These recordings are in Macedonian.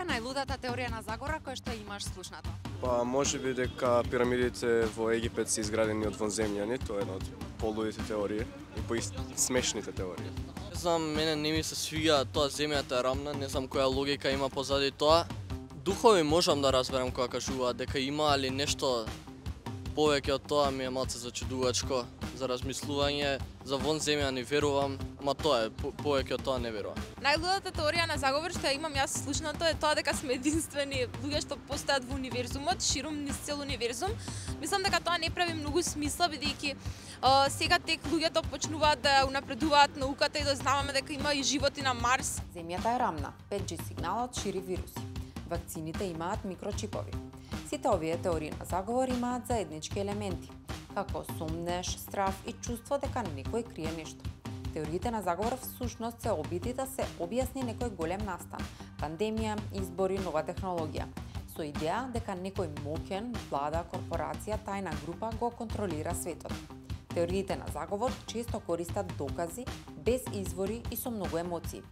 е најлудата теорија на заговор која што имаш слушнато? Па можеби дека пирамидите во Египет се изградени од вонземјани, тоа е една од полудите теории и смешните теории. Не знам, мене не ми се свиѓа тоа земјата е рамна, не знам која логика има позади тоа. Духови можам да разберам кога кажуваат дека има, али нешто повеќе од тоа ми е малце зачудувачко за размислување. За вонземјани верувам, ма тоа е, повеќе од тоа не верувам. Најлудата теорија на заговор што имам јас слушнато е тоа дека сме единствени луѓе што постојат во универзумот, ширум низ цел универзум. Мислам дека тоа не прави многу смисла, бидејќи сега тек луѓето почнуваат да унапредуваат науката и да знаваме дека има и животи на Марс. Земјата е рамна, 5G сигналот шири вируси. Вакцините имаат микрочипови. Сите овие теории на заговор имаат заеднички елементи, како сумнеш, страв и чувство дека некој крие нешто. Теориите на заговор всушност се обиди да се објасни некој голем настан, пандемија, избори, нова технологија, со идеја дека некој моќен, влада, корпорација, тајна група го контролира светот. Теориите на заговор често користат докази без извори и со многу емоции.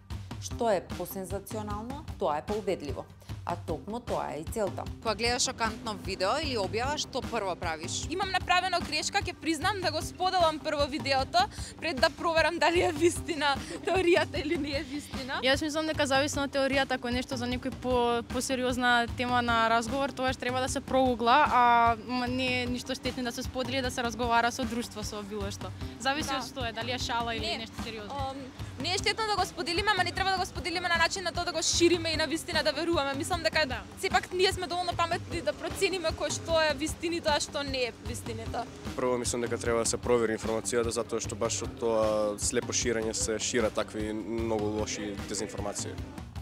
Што е посензационално, тоа е поубедливо. А токму тоа е и целта. Кога гледаш шокантно видео или објава, што прво правиш? Имам направено грешка, ќе признам да го споделам прво видеото пред да проверам дали е вистина теоријата или не е вистина. Јас мислам дека зависи од теоријата, ако е нешто за некој посериозна тема на разговор, тоа треба да се прогугла, а не е ништо штетно да се сподели, да се разговара со друштво, со било што. Зависи од што е, дали е шала или нешто сериозно. Не е штетно да го споделиме, ама не треба да го споделиме на начин на тоа да го шириме и на вистина да веруваме. Мислам дека сепак ние сме доволно паметни да процениме кој што е вистината, а што не е вистината. Прво мислам дека треба да се провери информацијата, затоа што баш од тоа слепо ширење се шират такви многу лоши дезинформации.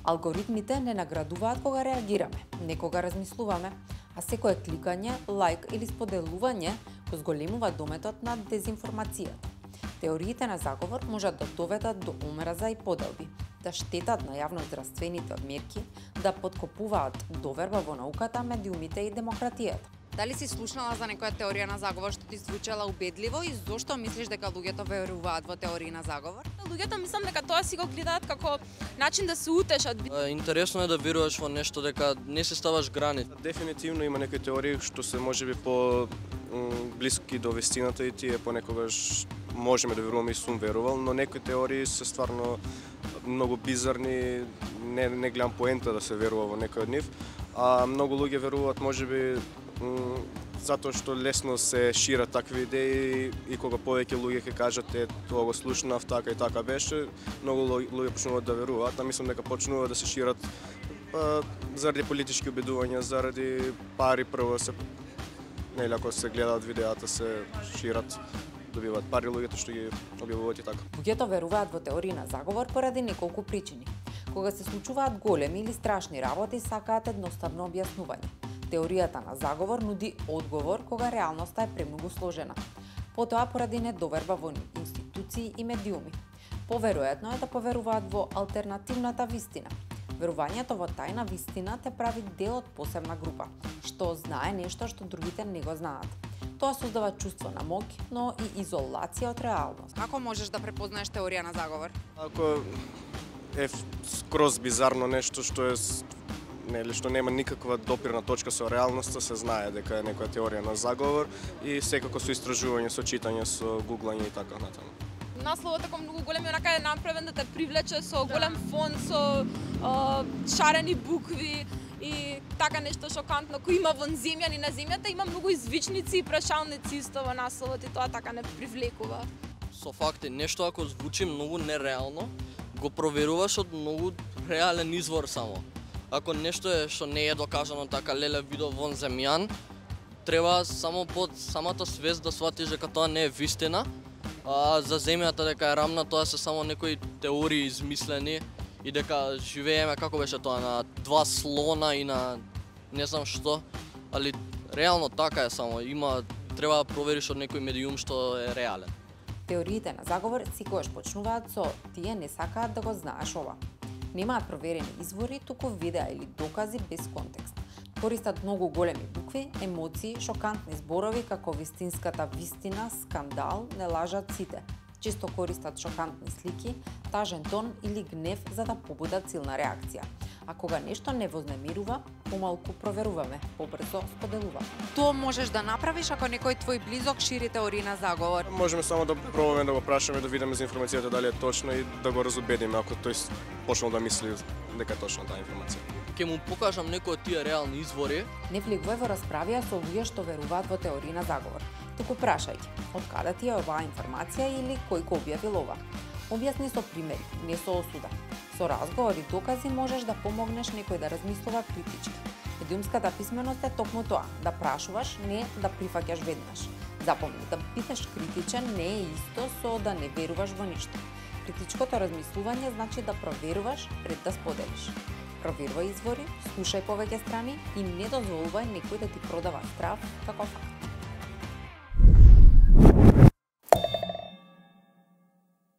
Алгоритмите не наградуваат кога реагираме, не кога размислуваме, а секое кликање, лајк или споделување го зголемува дометот на дезинформацијата. Теориите на заговор можат да доведат до омраза и поделби, да штетат на јавноздравствените мерки, да подкопуваат доверба во науката, медиумите и демократијата. Дали си слушнала за некоја теорија на заговор што ти звучала убедливо и зошто мислиш дека луѓето веруваат во теории на заговор? Луѓето мислам дека тоа си го гледаат како начин да се утешат. Интересно е да веруваш во нешто дека не се ставаш граници. Дефинитивно има некои теории што се можеби по блиски до вистината и тие понекогаш можеме да веруваме и сум верувал, но некои теории се стварно многу бизарни, не гледам поента да се верува во некој од нив, а многу луѓе веруваат можеби затоа што лесно се шират такви идеи и кога повеќе луѓе ќе кажат тоа го слушнав, така и така беше, многу луѓе почнуваат да веруваат, а мислам дека почнуваат да се шират заради политички обидувања, заради пари прво се ако се гледаат видеата се шират, добиваат пари луѓето што ги објавуваат и така. Луѓето веруваат во теории на заговор поради неколку причини. Кога се случуваат големи или страшни работи, сакаат едноставно објаснување. Теоријата на заговор нуди одговор кога реалноста е премногу сложена. Потоа поради недоверба во институции и медиуми. Поверојатно е да поверуваат во алтернативната вистина. Верувањето во тајна вистина те прави дел од посебна група, што знае нешто што другите не го знаат. Тоа создава чувство на моќ, но и изолација од реалност. Како можеш да препознаеш теорија на заговор? Ако е скроз бизарно нешто што е што нема никаква допирна точка со реалноста, се знае дека е некоја теорија на заговор и секако со истражување, со читање, со гуглање и така натаму. Насловот како многу голем и онака е направен да те привлече со голем фон, со шарени букви и така нешто шокантно. Кој има вонземјани на земјата, има многу извичници и прашалници исто во насловот и тоа така не привлекува. Со факти, нешто ако звучи многу нереално, го проверуваш од многу реален извор само. Ако нешто е што не е докажано така леле видео вонземјан, треба само под самата свест да сватиш дека тоа не е вистина, а за земјата дека е рамна, тоа се само некои теории измислени и дека живееме, како беше тоа, на два слона и на не знам што, али реално така е само, треба да провериш од некој медиум што е реален. Теориите на заговор секогаш почнуваат со тие не сакаат да го знаеш ова. Немаат проверени извори, туку видеа или докази без контекст. Користат многу големи букви, емоции, шокантни зборови како вистинската вистина, скандал, не лажат сите. Често користат шокантни слики, тажен тон или гнев за да побудат силна реакција. А кога нешто не вознемирува, помалку проверуваме, побрзо споделуваме. Тоа можеш да направиш ако некој твој близок шири теории на заговор. Можеме само да пробаме да го прашаме, да видиме за информацијата дали е точна и да го разубедиме ако тој почнал да мисли дека е точна таа информација. Ќе му покажам некои од тие реални извори. Не влегувај во расправија со луѓе што веруваат во теории на заговор. Туку прашајќи, од каде ти е оваа информација или кој го објавил ова? Објасни со примери, не со осуда. Со разговори и докази можеш да помогнеш некој да размислува критички. Медиумската писменост е токму тоа, да прашуваш, не да прифаќаш веднаш. Запомни, да бидеш критичен не е исто со да не веруваш во ништо. Критичкото размислување значи да проверуваш пред да споделиш. Проверувај извори, слушај повеќе страни и не дозволувај некој да ти продава страв како факт.